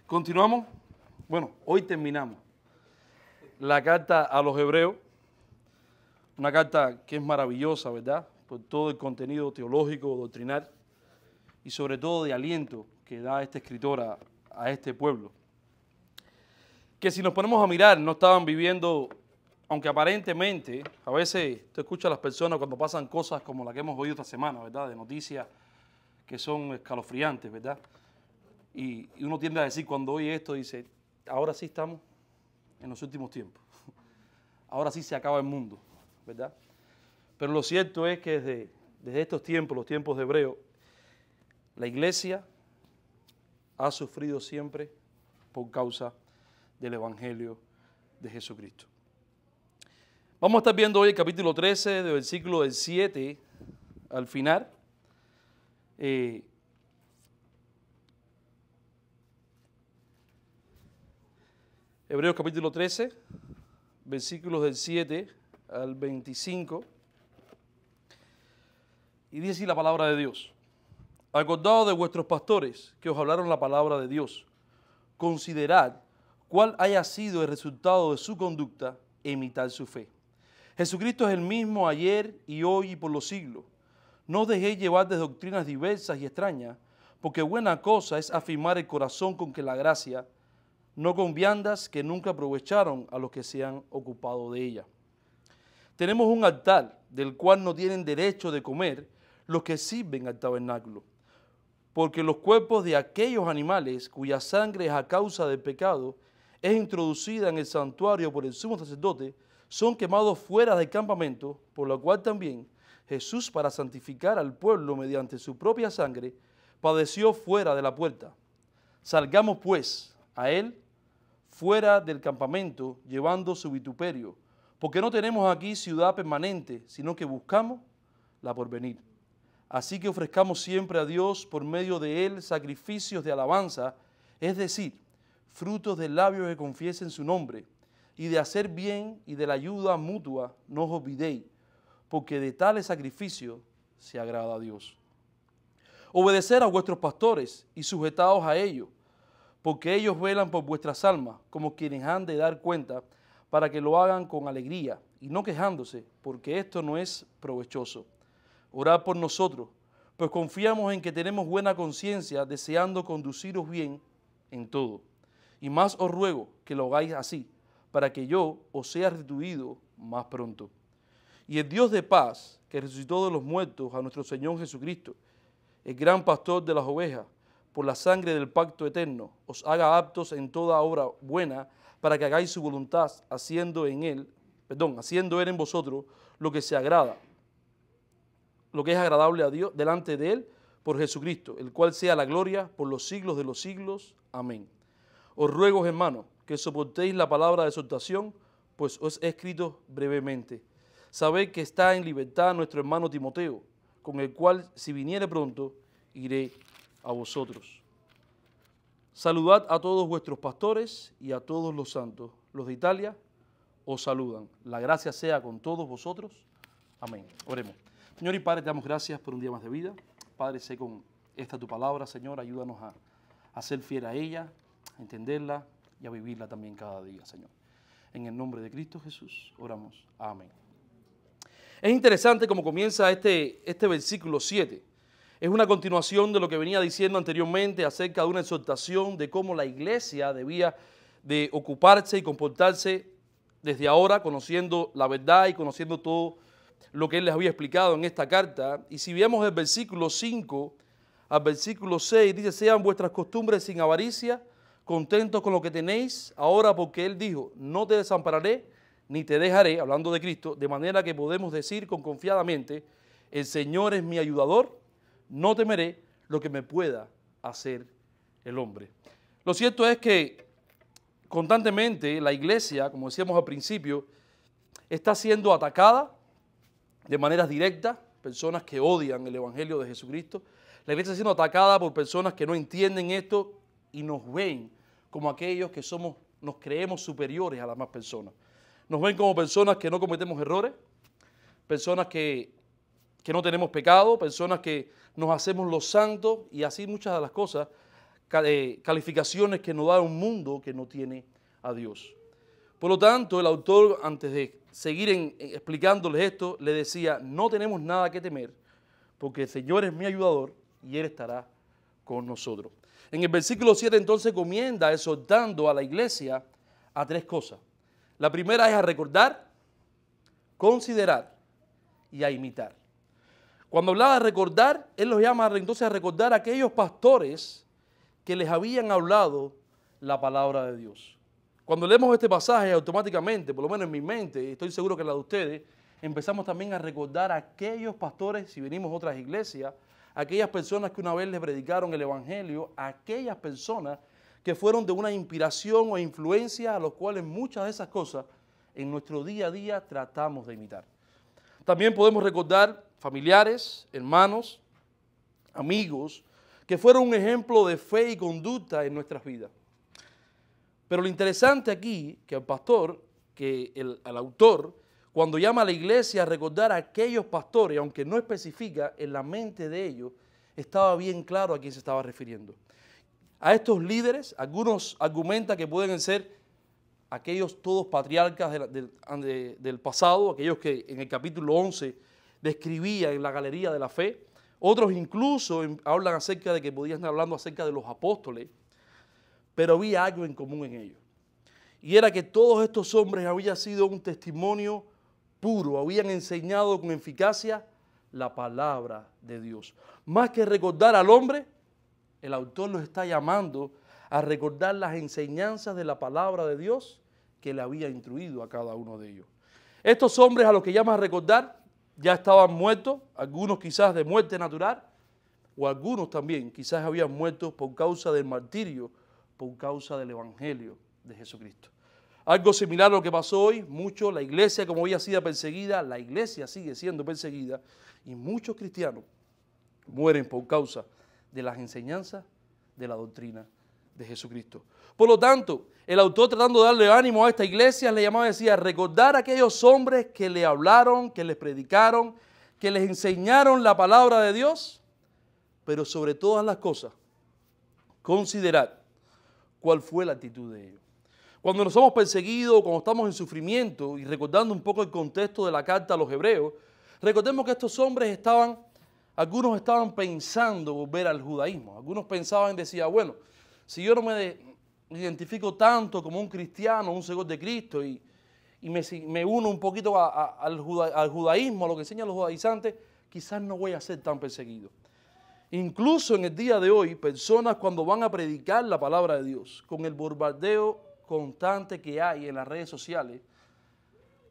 Continuamos. Bueno, hoy terminamos la carta a los Hebreos, una carta que es maravillosa, ¿verdad? Por todo el contenido teológico, doctrinal y sobre todo de aliento que da este escritor a este pueblo. Que si nos ponemos a mirar, no estaban viviendo, aunque aparentemente, a veces tú escuchas a las personas cuando pasan cosas como la que hemos oído esta semana, ¿verdad? De noticias que son escalofriantes, ¿verdad? Y uno tiende a decir, cuando oye esto, dice, ahora sí estamos en los últimos tiempos. Ahora sí se acaba el mundo, ¿verdad? Pero lo cierto es que desde estos tiempos, los tiempos de Hebreo, la iglesia ha sufrido siempre por causa del Evangelio de Jesucristo. Vamos a estar viendo hoy el capítulo 13, del versículo del 7 al final. Hebreos capítulo 13, versículos del 7 al 25. Y dice así la palabra de Dios. Acordaos de vuestros pastores que os hablaron la palabra de Dios. Considerad cuál haya sido el resultado de su conducta e imitad su fe. Jesucristo es el mismo ayer y hoy y por los siglos. No os dejéis llevar de doctrinas diversas y extrañas, porque buena cosa es afirmar el corazón con que la gracia, no con viandas que nunca aprovecharon a los que se han ocupado de ella. Tenemos un altar del cual no tienen derecho de comer los que sirven al tabernáculo, porque los cuerpos de aquellos animales cuya sangre es a causa del pecado es introducida en el santuario por el sumo sacerdote, son quemados fuera del campamento, por lo cual también Jesús, para santificar al pueblo mediante su propia sangre, padeció fuera de la puerta. Salgamos pues a él fuera del campamento, llevando su vituperio, porque no tenemos aquí ciudad permanente, sino que buscamos la porvenir. Así que ofrezcamos siempre a Dios por medio de él sacrificios de alabanza, es decir, frutos de labios que confiesen su nombre, y de hacer bien y de la ayuda mutua no os olvidéis, porque de tales sacrificios se agrada a Dios. Obedecer a vuestros pastores y sujetaos a ellos, porque ellos velan por vuestras almas, como quienes han de dar cuenta, para que lo hagan con alegría y no quejándose, porque esto no es provechoso. Orad por nosotros, pues confiamos en que tenemos buena conciencia, deseando conduciros bien en todo. Y más os ruego que lo hagáis así, para que yo os sea restituido más pronto. Y el Dios de paz, que resucitó de los muertos a nuestro Señor Jesucristo, el gran pastor de las ovejas, por la sangre del pacto eterno, os haga aptos en toda obra buena, para que hagáis su voluntad, haciendo Él en vosotros lo que se agrada, lo que es agradable a Dios delante de Él, por Jesucristo, el cual sea la gloria por los siglos de los siglos. Amén. Os ruego, hermanos, que soportéis la palabra de exhortación, pues os he escrito brevemente. Sabed que está en libertad nuestro hermano Timoteo, con el cual, si viniere pronto, iré a vosotros. Saludad a todos vuestros pastores y a todos los santos. Los de Italia os saludan. La gracia sea con todos vosotros. Amén. Oremos. Señor y Padre, te damos gracias por un día más de vida. Padre, sé con esta tu palabra, Señor, ayúdanos a ser fiel a ella, a entenderla y a vivirla también cada día, Señor. En el nombre de Cristo Jesús oramos. Amén. Es interesante cómo comienza este versículo 7. Es una continuación de lo que venía diciendo anteriormente acerca de una exhortación de cómo la iglesia debía de ocuparse y comportarse desde ahora, conociendo la verdad y conociendo todo lo que él les había explicado en esta carta. Y si vemos el versículo 5 al versículo 6, dice, sean vuestras costumbres sin avaricia, contentos con lo que tenéis, ahora porque él dijo, no te desampararé ni te dejaré, hablando de Cristo, de manera que podemos decir con confiadamente, el Señor es mi ayudador, no temeré lo que me pueda hacer el hombre. Lo cierto es que constantemente la iglesia, como decíamos al principio, está siendo atacada de maneras directas, personas que odian el Evangelio de Jesucristo. La iglesia está siendo atacada por personas que no entienden esto y nos ven como aquellos que nos creemos superiores a las demás personas. Nos ven como personas que no cometemos errores, personas que no tenemos pecado, personas que nos hacemos los santos y así muchas de las cosas calificaciones que nos da un mundo que no tiene a Dios. Por lo tanto, el autor, antes de seguir explicándoles esto, le decía, no tenemos nada que temer, porque el Señor es mi ayudador y Él estará con nosotros. En el versículo 7 entonces comienza exhortando a la iglesia a tres cosas. La primera es a recordar, considerar y a imitar. Cuando hablaba de recordar, él los llama entonces a recordar a aquellos pastores que les habían hablado la palabra de Dios. Cuando leemos este pasaje, automáticamente, por lo menos en mi mente, y estoy seguro que en la de ustedes, empezamos también a recordar a aquellos pastores, si venimos a otras iglesias, aquellas personas que una vez les predicaron el evangelio, aquellas personas que fueron de una inspiración o influencia a los cuales muchas de esas cosas en nuestro día a día tratamos de imitar. También podemos recordar familiares, hermanos, amigos, que fueron un ejemplo de fe y conducta en nuestras vidas. Pero lo interesante aquí, que el pastor, que el autor, cuando llama a la iglesia a recordar a aquellos pastores, aunque no especifica, en la mente de ellos estaba bien claro a quién se estaba refiriendo. A estos líderes, algunos argumentan que pueden ser aquellos todos patriarcas del pasado, aquellos que en el capítulo 11 describía en la galería de la fe. Otros incluso hablan acerca de que podían estar hablando acerca de los apóstoles, pero había algo en común en ellos. Y era que todos estos hombres habían sido un testimonio puro, habían enseñado con eficacia la palabra de Dios. Más que recordar al hombre, el autor los está llamando a recordar las enseñanzas de la palabra de Dios que le había instruido a cada uno de ellos. Estos hombres a los que llama a recordar ya estaban muertos, algunos quizás de muerte natural, o algunos también quizás habían muerto por causa del martirio, por causa del evangelio de Jesucristo. Algo similar a lo que pasó hoy, la iglesia como había sido perseguida, la iglesia sigue siendo perseguida y muchos cristianos mueren por causa de las enseñanzas de la doctrina de Jesucristo. Por lo tanto, el autor, tratando de darle ánimo a esta iglesia, le llamaba y decía, recordar a aquellos hombres que le hablaron, que les predicaron, que les enseñaron la palabra de Dios, pero sobre todas las cosas, considerar cuál fue la actitud de ellos. Cuando nos somos perseguidos, cuando estamos en sufrimiento, y recordando un poco el contexto de la carta a los hebreos, recordemos que estos hombres algunos estaban pensando volver al judaísmo. Algunos pensaban y decían, bueno, si yo no me identifico tanto como un cristiano, un seguidor de Cristo, y me uno un poquito al judaísmo, a lo que enseñan los judaizantes, quizás no voy a ser tan perseguido. Incluso en el día de hoy, personas cuando van a predicar la palabra de Dios, con el bombardeo constante que hay en las redes sociales,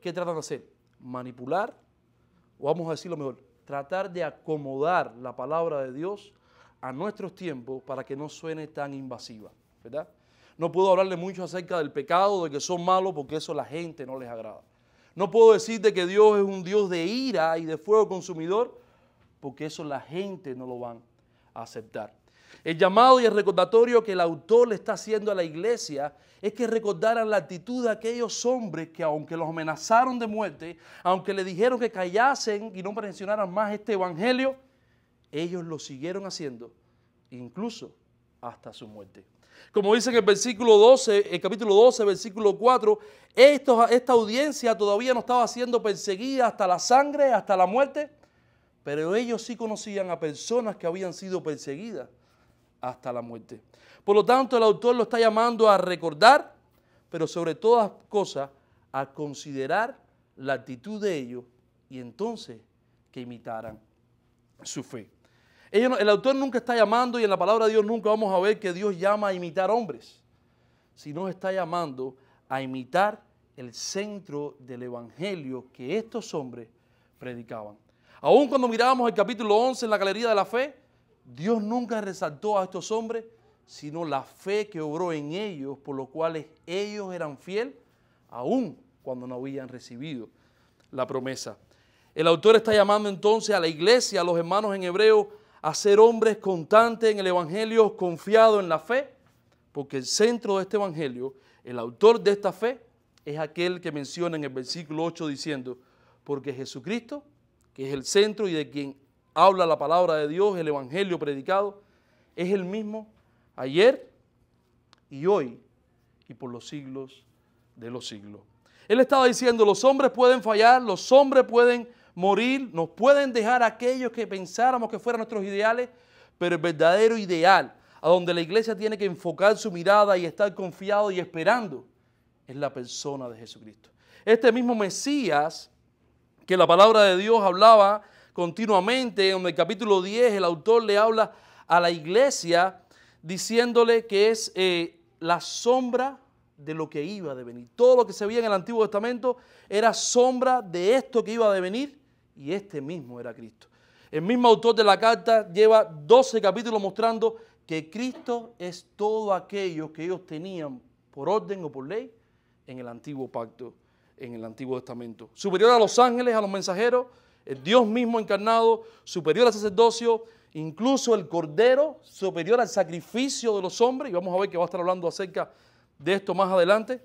¿qué tratan de hacer? Manipular, o vamos a decirlo mejor, tratar de acomodar la palabra de Dios a nuestros tiempos para que no suene tan invasiva, ¿verdad? No puedo hablarle mucho acerca del pecado, de que son malos, porque eso a la gente no les agrada. No puedo decirte que Dios es un Dios de ira y de fuego consumidor, porque eso la gente no lo van a aceptar. El llamado y el recordatorio que el autor le está haciendo a la iglesia es que recordaran la actitud de aquellos hombres que aunque los amenazaron de muerte, aunque le dijeron que callasen y no mencionaran más este evangelio, ellos lo siguieron haciendo, incluso hasta su muerte. Como dice en el versículo 12, el capítulo 12, versículo 4, esta audiencia todavía no estaba siendo perseguida hasta la sangre, hasta la muerte, pero ellos sí conocían a personas que habían sido perseguidas hasta la muerte. Por lo tanto, el autor lo está llamando a recordar, pero sobre todas cosas, a considerar la actitud de ellos y entonces que imitaran su fe. El autor nunca está llamando, y en la palabra de Dios nunca vamos a ver que Dios llama a imitar hombres, sino está llamando a imitar el centro del evangelio que estos hombres predicaban. Aún cuando mirábamos el capítulo 11 en la galería de la fe, Dios nunca resaltó a estos hombres, sino la fe que obró en ellos, por lo cuales ellos eran fieles, aún cuando no habían recibido la promesa. El autor está llamando entonces a la iglesia, a los hermanos en hebreo, a ser hombres constantes en el evangelio, confiados en la fe, porque el centro de este evangelio, el autor de esta fe, es aquel que menciona en el versículo 8 diciendo, porque Jesucristo, que es el centro y de quien habla la palabra de Dios, el evangelio predicado, es el mismo ayer y hoy y por los siglos de los siglos. Él estaba diciendo, los hombres pueden fallar, los hombres pueden morir, nos pueden dejar aquellos que pensáramos que fueran nuestros ideales, pero el verdadero ideal, a donde la iglesia tiene que enfocar su mirada y estar confiado y esperando, es la persona de Jesucristo. Este mismo Mesías que la palabra de Dios hablaba continuamente, en el capítulo 10 el autor le habla a la iglesia diciéndole que es la sombra de lo que iba a devenir. Todo lo que se veía en el Antiguo Testamento era sombra de esto que iba a devenir, y este mismo era Cristo. El mismo autor de la carta lleva 12 capítulos mostrando que Cristo es todo aquello que ellos tenían por orden o por ley en el Antiguo Pacto, en el Antiguo Testamento. Superior a los ángeles, a los mensajeros, el Dios mismo encarnado, superior al sacerdocio, incluso el Cordero, superior al sacrificio de los hombres, y vamos a ver que va a estar hablando acerca de esto más adelante.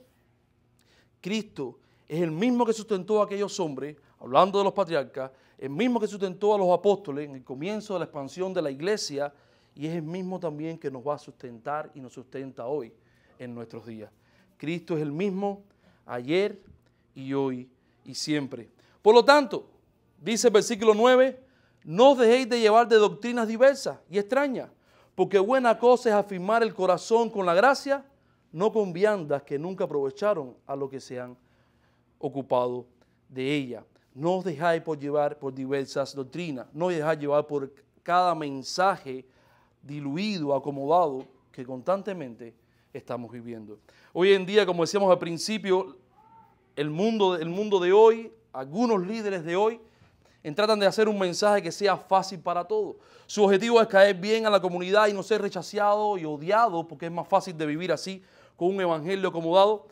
Cristo es el mismo que sustentó a aquellos hombres, hablando de los patriarcas, el mismo que sustentó a los apóstoles en el comienzo de la expansión de la iglesia, y es el mismo también que nos va a sustentar y nos sustenta hoy en nuestros días. Cristo es el mismo ayer y hoy y siempre. Por lo tanto, dice el versículo 9, no os dejéis de llevar de doctrinas diversas y extrañas, porque buena cosa es afirmar el corazón con la gracia, no con viandas que nunca aprovecharon a lo que se han ocupado de ella. No os dejáis por llevar por diversas doctrinas, no os dejáis llevar por cada mensaje diluido, acomodado, que constantemente estamos viviendo. Hoy en día, como decíamos al principio, el mundo de hoy, algunos líderes de hoy, tratan de hacer un mensaje que sea fácil para todos. Su objetivo es caer bien a la comunidad y no ser rechazado y odiado, porque es más fácil de vivir así, con un evangelio acomodado.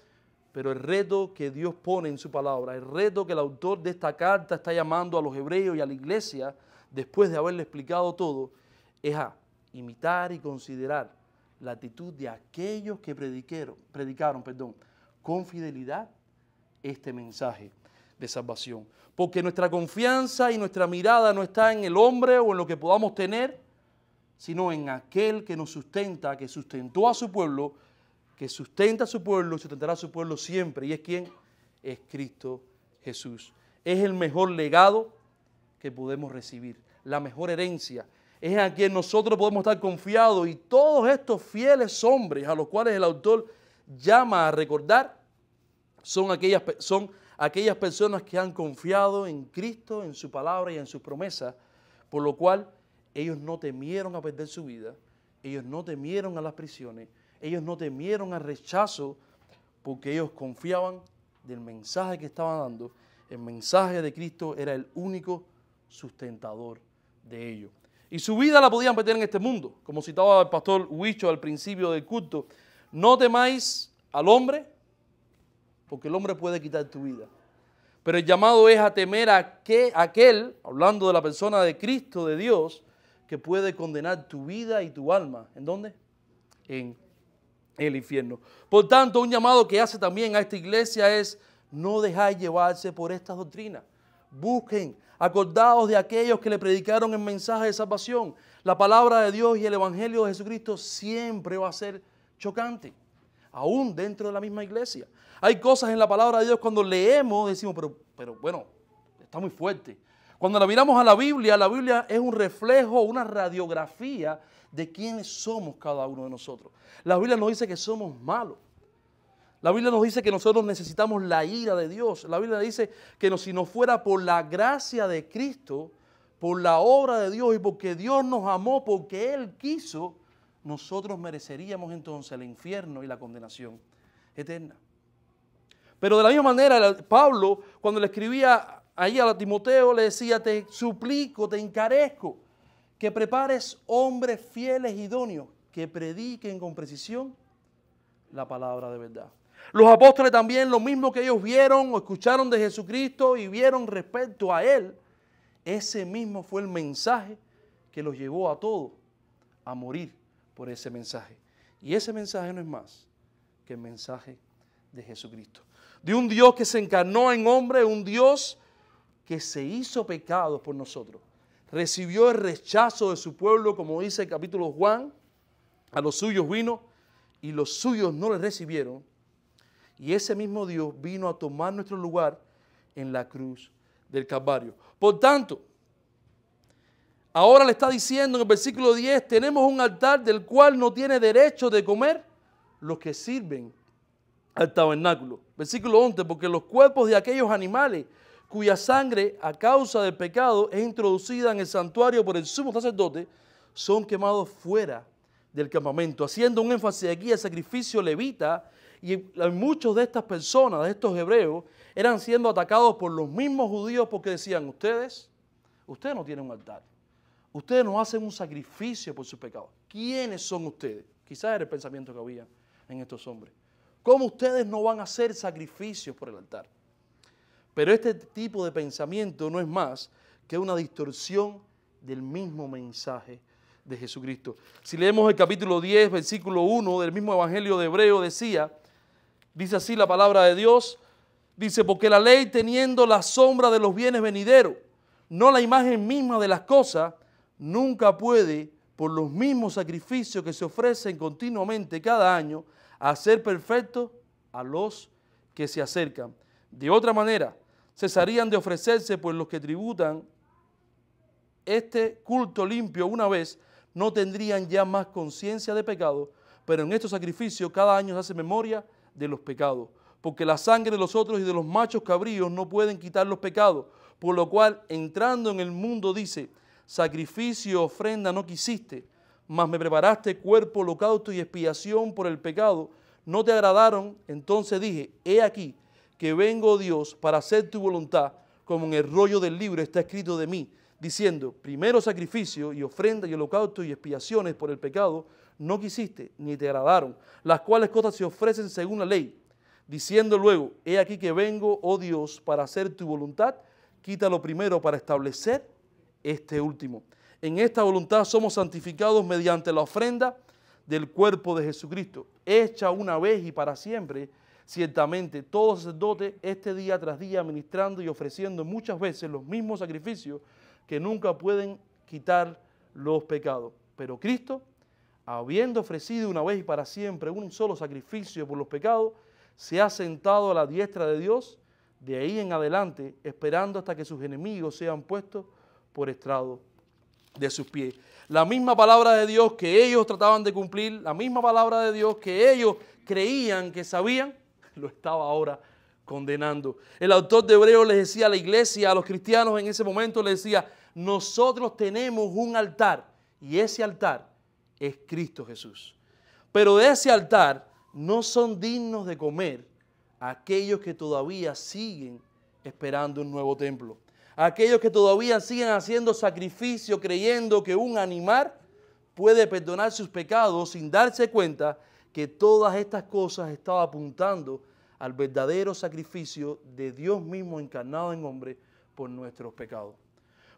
Pero el reto que Dios pone en su palabra, el reto que el autor de esta carta está llamando a los hebreos y a la iglesia, después de haberle explicado todo, es a imitar y considerar la actitud de aquellos que predicaron con fidelidad este mensaje de salvación. Porque nuestra confianza y nuestra mirada no está en el hombre o en lo que podamos tener, sino en aquel que nos sustenta, que sustentó a su pueblo, que sustenta a su pueblo y sustentará a su pueblo siempre. ¿Y es quién? Es Cristo Jesús. Es el mejor legado que podemos recibir, la mejor herencia. Es a quien nosotros podemos estar confiados, y todos estos fieles hombres a los cuales el autor llama a recordar son aquellas personas que han confiado en Cristo, en su palabra y en sus promesas, por lo cual ellos no temieron a perder su vida, ellos no temieron a las prisiones, ellos no temieron al rechazo, porque ellos confiaban del mensaje que estaban dando. El mensaje de Cristo era el único sustentador de ellos. Y su vida la podían perder en este mundo, como citaba el pastor Huicho al principio del culto. No temáis al hombre, porque el hombre puede quitar tu vida. Pero el llamado es a temer a aquel, hablando de la persona de Cristo, de Dios, que puede condenar tu vida y tu alma. ¿En dónde? En el infierno. Por tanto, un llamado que hace también a esta iglesia es: no dejáis llevarse por estas doctrinas. Busquen, acordaos de aquellos que le predicaron el mensaje de salvación. La palabra de Dios y el evangelio de Jesucristo siempre va a ser chocante, aún dentro de la misma iglesia. Hay cosas en la palabra de Dios cuando leemos decimos, pero bueno, está muy fuerte. Cuando la miramos a la Biblia es un reflejo, una radiografía de quiénes somos cada uno de nosotros. La Biblia nos dice que somos malos. La Biblia nos dice que nosotros necesitamos la ira de Dios. La Biblia dice que si no fuera por la gracia de Cristo, por la obra de Dios y porque Dios nos amó, porque Él quiso, nosotros mereceríamos entonces el infierno y la condenación eterna. Pero de la misma manera, Pablo, cuando le escribía ahí a Timoteo, le decía: te suplico, te encarezco, que prepares hombres fieles y idóneos, que prediquen con precisión la palabra de verdad. Los apóstoles también, lo mismo que ellos vieron o escucharon de Jesucristo y vieron respecto a Él, ese mismo fue el mensaje que los llevó a todos a morir por ese mensaje. Y ese mensaje no es más que el mensaje de Jesucristo. De un Dios que se encarnó en hombre, un Dios que se hizo pecado por nosotros. Recibió el rechazo de su pueblo, como dice el capítulo Juan, A los suyos vino y los suyos no le recibieron. Y ese mismo Dios vino a tomar nuestro lugar en la cruz del Calvario. Por tanto, ahora le está diciendo en el versículo 10, tenemos un altar del cual no tiene derecho de comer los que sirven al tabernáculo. Versículo 11, porque los cuerpos de aquellos animales cuya sangre a causa del pecado es introducida en el santuario por el sumo sacerdote, son quemados fuera del campamento, haciendo un énfasis aquí al sacrificio levita. Y muchos de estas personas, de estos hebreos, eran siendo atacados por los mismos judíos porque decían, ustedes no tienen un altar, ustedes no hacen un sacrificio por sus pecados. ¿Quiénes son ustedes? Quizás era el pensamiento que había en estos hombres. ¿Cómo ustedes no van a hacer sacrificios por el altar? Pero este tipo de pensamiento no es más que una distorsión del mismo mensaje de Jesucristo. Si leemos el capítulo 10, versículo 1 del mismo Evangelio de Hebreo, dice así la palabra de Dios, dice, porque la ley teniendo la sombra de los bienes venideros, no la imagen misma de las cosas, nunca puede, por los mismos sacrificios que se ofrecen continuamente cada año, hacer perfectos a los que se acercan. De otra manera, cesarían de ofrecerse, pues los que tributan este culto limpio una vez, no tendrían ya más conciencia de pecado, pero en estos sacrificios cada año se hace memoria de los pecados, porque la sangre de los otros y de los machos cabríos no pueden quitar los pecados, por lo cual entrando en el mundo dice, sacrificio, ofrenda no quisiste, mas me preparaste cuerpo, holocausto y expiación por el pecado, no te agradaron, entonces dije, he aquí que vengo, Dios, para hacer tu voluntad, como en el rollo del libro está escrito de mí, diciendo, primero sacrificio y ofrenda y holocausto y expiaciones por el pecado, no quisiste, ni te agradaron, las cuales cosas se ofrecen según la ley, diciendo luego, he aquí que vengo, oh Dios, para hacer tu voluntad, quítalo primero para establecer este último. En esta voluntad somos santificados mediante la ofrenda del cuerpo de Jesucristo, hecha una vez y para siempre. Ciertamente, todo sacerdote este día tras día ministrando y ofreciendo muchas veces los mismos sacrificios que nunca pueden quitar los pecados. Pero Cristo, habiendo ofrecido una vez y para siempre un solo sacrificio por los pecados, se ha sentado a la diestra de Dios, de ahí en adelante, esperando hasta que sus enemigos sean puestos por estrado de sus pies. La misma palabra de Dios que ellos trataban de cumplir, la misma palabra de Dios que ellos creían que sabían, lo estaba ahora condenando. El autor de Hebreos les decía a la iglesia, a los cristianos en ese momento, les decía, nosotros tenemos un altar y ese altar es Cristo Jesús. Pero de ese altar no son dignos de comer aquellos que todavía siguen esperando un nuevo templo. Aquellos que todavía siguen haciendo sacrificio creyendo que un animal puede perdonar sus pecados sin darse cuenta que todas estas cosas estaban apuntando al verdadero sacrificio de Dios mismo encarnado en hombre por nuestros pecados.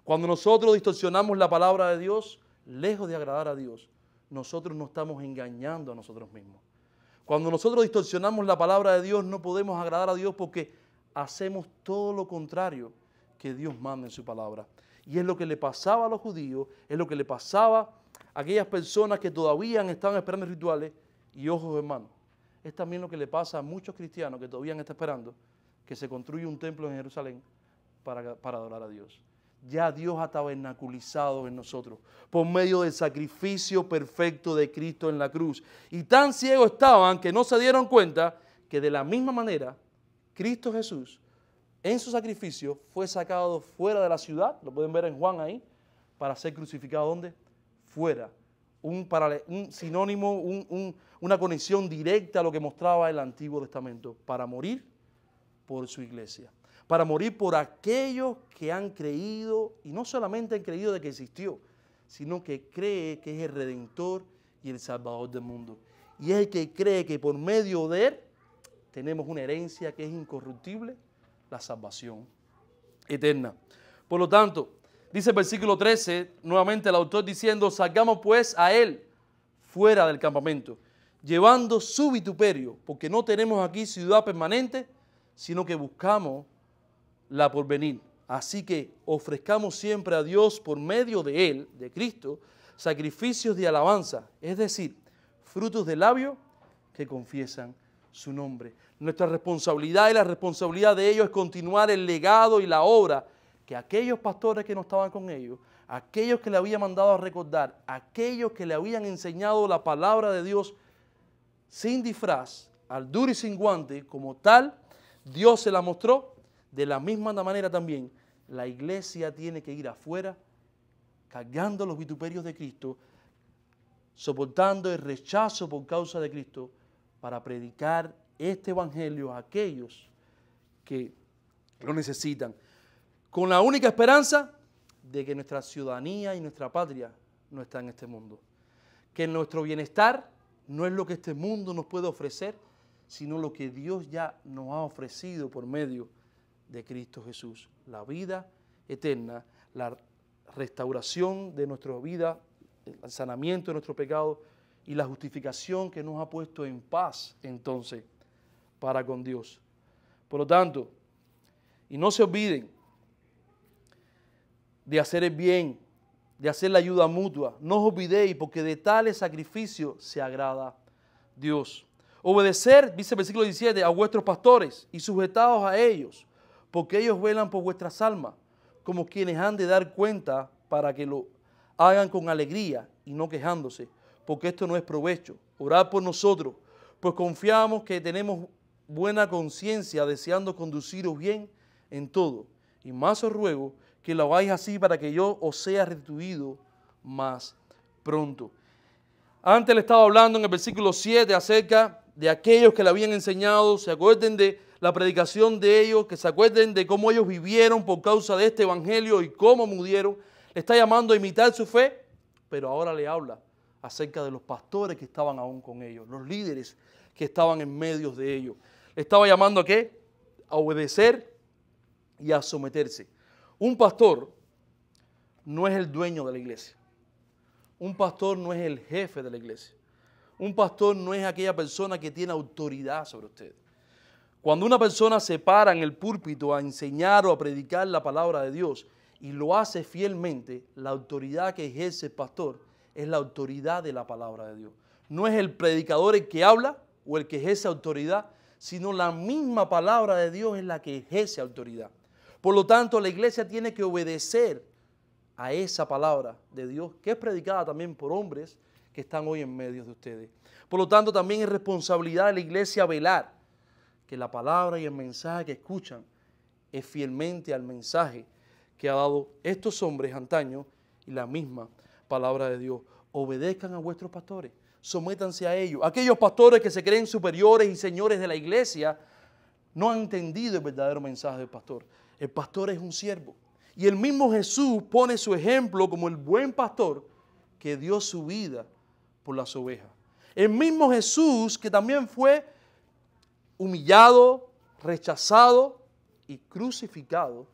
Cuando nosotros distorsionamos la palabra de Dios, lejos de agradar a Dios, nosotros nos estamos engañando a nosotros mismos. Cuando nosotros distorsionamos la palabra de Dios, no podemos agradar a Dios porque hacemos todo lo contrario que Dios manda en su palabra. Y es lo que le pasaba a los judíos, es lo que le pasaba a aquellas personas que todavía estaban esperando rituales. Y ojos, hermanos, es también lo que le pasa a muchos cristianos que todavía están esperando que se construya un templo en Jerusalén para adorar a Dios. Ya Dios ha tabernaculizado en nosotros por medio del sacrificio perfecto de Cristo en la cruz. Y tan ciegos estaban que no se dieron cuenta que de la misma manera Cristo Jesús en su sacrificio fue sacado fuera de la ciudad, lo pueden ver en Juan ahí, para ser crucificado ¿dónde? Fuera. Un sinónimo, una conexión directa a lo que mostraba el Antiguo Testamento, para morir por su iglesia, para morir por aquellos que han creído, y no solamente han creído de que existió, sino que cree que es el Redentor y el Salvador del mundo. Y es el que cree que por medio de Él tenemos una herencia que es incorruptible, la salvación eterna. Por lo tanto, dice el versículo 13, nuevamente el autor diciendo, salgamos pues a Él fuera del campamento, llevando su vituperio, porque no tenemos aquí ciudad permanente, sino que buscamos la porvenir. Así que ofrezcamos siempre a Dios por medio de Él, de Cristo, sacrificios de alabanza, es decir, frutos de labios que confiesan su nombre. Nuestra responsabilidad y la responsabilidad de ellos es continuar el legado y la obra que aquellos pastores que no estaban con ellos, aquellos que le habían mandado a recordar, aquellos que le habían enseñado la palabra de Dios sin disfraz, al duro y sin guante, como tal, Dios se la mostró. De la misma manera también, la iglesia tiene que ir afuera, cargando los vituperios de Cristo, soportando el rechazo por causa de Cristo, para predicar este evangelio a aquellos que lo necesitan, con la única esperanza de que nuestra ciudadanía y nuestra patria no está en este mundo, que nuestro bienestar no es lo que este mundo nos puede ofrecer, sino lo que Dios ya nos ha ofrecido por medio de Cristo Jesús, la vida eterna, la restauración de nuestra vida, el sanamiento de nuestro pecado y la justificación que nos ha puesto en paz entonces para con Dios. Por lo tanto, y no se olviden de hacer el bien, de hacer la ayuda mutua. No os olvidéis, porque de tales sacrificios se agrada Dios. Obedecer, dice el versículo 17, a vuestros pastores y sujetaos a ellos, porque ellos velan por vuestras almas, como quienes han de dar cuenta, para que lo hagan con alegría y no quejándose, porque esto no es provecho. Orad por nosotros, pues confiamos que tenemos buena conciencia, deseando conduciros bien en todo. Y más os ruego que lo hagáis así, para que yo os sea restituido más pronto. Antes le estaba hablando en el versículo 7 acerca de aquellos que le habían enseñado. Se acuerden de la predicación de ellos, que se acuerden de cómo ellos vivieron por causa de este evangelio y cómo murieron. Le está llamando a imitar su fe, pero ahora le habla acerca de los pastores que estaban aún con ellos, los líderes que estaban en medio de ellos. Le estaba llamando ¿a qué? A obedecer y a someterse. Un pastor no es el dueño de la iglesia. Un pastor no es el jefe de la iglesia. Un pastor no es aquella persona que tiene autoridad sobre usted. Cuando una persona se para en el púlpito a enseñar o a predicar la palabra de Dios y lo hace fielmente, la autoridad que ejerce el pastor es la autoridad de la palabra de Dios. No es el predicador el que habla o el que ejerce autoridad, sino la misma palabra de Dios es la que ejerce autoridad. Por lo tanto, la iglesia tiene que obedecer a esa palabra de Dios, que es predicada también por hombres que están hoy en medio de ustedes. Por lo tanto, también es responsabilidad de la iglesia velar que la palabra y el mensaje que escuchan es fielmente al mensaje que ha dado estos hombres antaño y la misma palabra de Dios. Obedezcan a vuestros pastores, sométanse a ellos. Aquellos pastores que se creen superiores y señores de la iglesia no han entendido el verdadero mensaje del pastor. El pastor es un siervo. Y el mismo Jesús pone su ejemplo como el buen pastor que dio su vida por las ovejas. El mismo Jesús que también fue humillado, rechazado y crucificado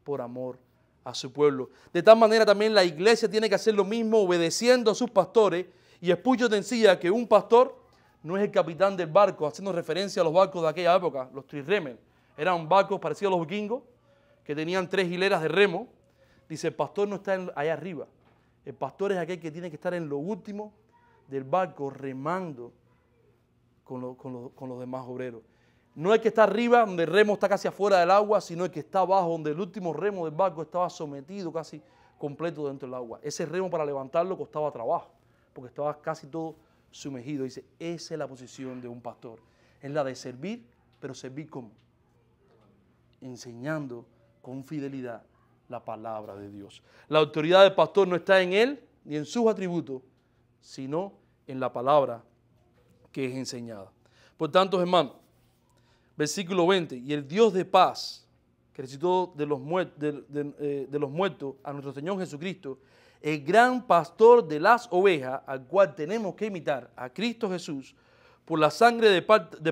por amor a su pueblo. De tal manera también la iglesia tiene que hacer lo mismo, obedeciendo a sus pastores. Y Spurgeon decía que un pastor no es el capitán del barco, haciendo referencia a los barcos de aquella época, los trirremes. Eran barcos parecidos a los vikingos, que tenían 3 hileras de remo. Dice, el pastor no está allá arriba. El pastor es aquel que tiene que estar en lo último del barco, remando con los demás obreros. No el que está arriba, donde el remo está casi afuera del agua, sino el que está abajo, donde el último remo del barco estaba sometido casi completo dentro del agua. Ese remo para levantarlo costaba trabajo, porque estaba casi todo sumergido. Dice, esa es la posición de un pastor. Es la de servir, pero servir como enseñando con fidelidad la palabra de Dios. La autoridad del pastor no está en él ni en sus atributos, sino en la palabra que es enseñada. Por tanto, hermanos, versículo 20, y el Dios de paz, que resucitó de los muertos a nuestro Señor Jesucristo, el gran pastor de las ovejas, al cual tenemos que imitar, a Cristo Jesús, por la sangre de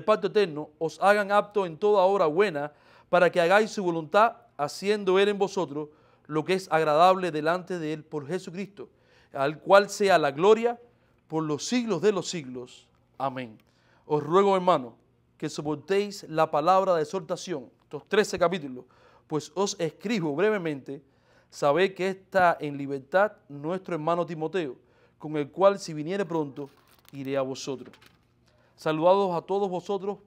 pacto eterno, os hagan apto en toda obra buena, para que hagáis su voluntad, haciendo Él en vosotros lo que es agradable delante de Él por Jesucristo, al cual sea la gloria por los siglos de los siglos. Amén. Os ruego, hermanos, que soportéis la palabra de exhortación, estos 13 capítulos, pues os escribo brevemente. Sabed que está en libertad nuestro hermano Timoteo, con el cual, si viniere pronto, iré a vosotros. Saludados a todos vosotros,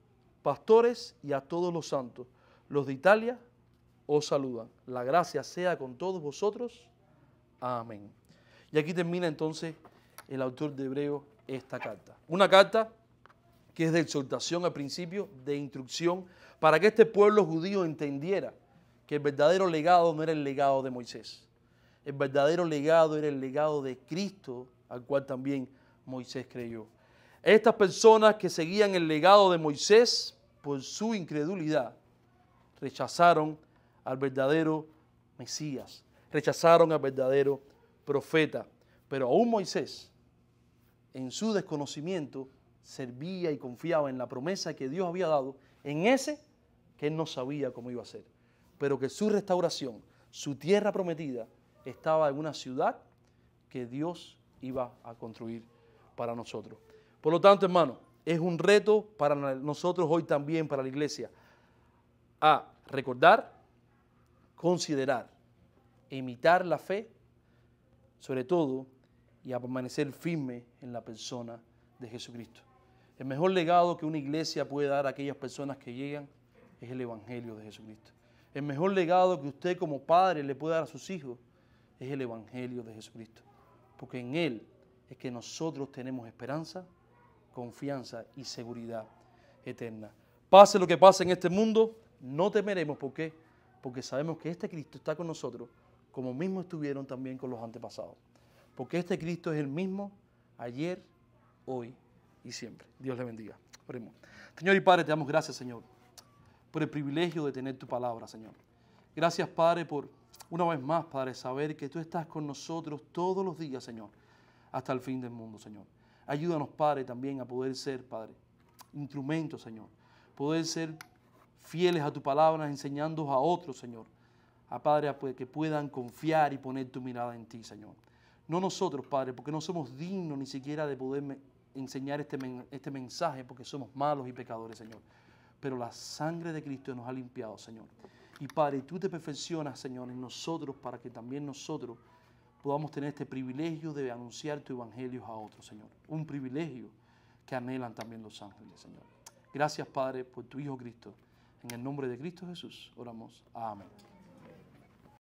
pastores, y a todos los santos. Los de Italia os saludan. La gracia sea con todos vosotros. Amén. Y aquí termina entonces el autor de Hebreos esta carta. Una carta que es de exhortación al principio, de instrucción, para que este pueblo judío entendiera que el verdadero legado no era el legado de Moisés. El verdadero legado era el legado de Cristo, al cual también Moisés creyó. Estas personas que seguían el legado de Moisés, por su incredulidad, rechazaron al verdadero Mesías, rechazaron al verdadero profeta. Pero aún Moisés, en su desconocimiento, servía y confiaba en la promesa que Dios había dado, en ese que él no sabía cómo iba a ser, pero que su restauración, su tierra prometida, estaba en una ciudad que Dios iba a construir para nosotros. Por lo tanto, hermano, es un reto para nosotros hoy también, para la iglesia, a recordar, considerar, imitar la fe, sobre todo, y a permanecer firme en la persona de Jesucristo. El mejor legado que una iglesia puede dar a aquellas personas que llegan es el Evangelio de Jesucristo. El mejor legado que usted como padre le puede dar a sus hijos es el Evangelio de Jesucristo. Porque en Él es que nosotros tenemos esperanza, confianza y seguridad eterna. Pase lo que pase en este mundo, no temeremos. ¿Por qué? Porque sabemos que este Cristo está con nosotros, como mismo estuvieron también con los antepasados. Porque este Cristo es el mismo ayer, hoy y siempre. Dios le bendiga. Oremos. Señor y Padre, te damos gracias, Señor, por el privilegio de tener tu palabra, Señor. Gracias, Padre, por una vez más, Padre, saber que tú estás con nosotros todos los días, Señor, hasta el fin del mundo, Señor. Ayúdanos, Padre, también a poder ser, Padre, instrumentos, Señor. Poder ser fieles a tu palabra, enseñando a otros, Señor. A Padre, que puedan confiar y poner tu mirada en ti, Señor. No nosotros, Padre, porque no somos dignos ni siquiera de poder enseñar este mensaje, porque somos malos y pecadores, Señor. Pero la sangre de Cristo nos ha limpiado, Señor. Y Padre, tú te perfeccionas, Señor, en nosotros para que también nosotros podamos tener este privilegio de anunciar tu evangelio a otros, Señor. Un privilegio que anhelan también los ángeles, Señor. Gracias, Padre, por tu Hijo Cristo. En el nombre de Cristo Jesús oramos. Amén.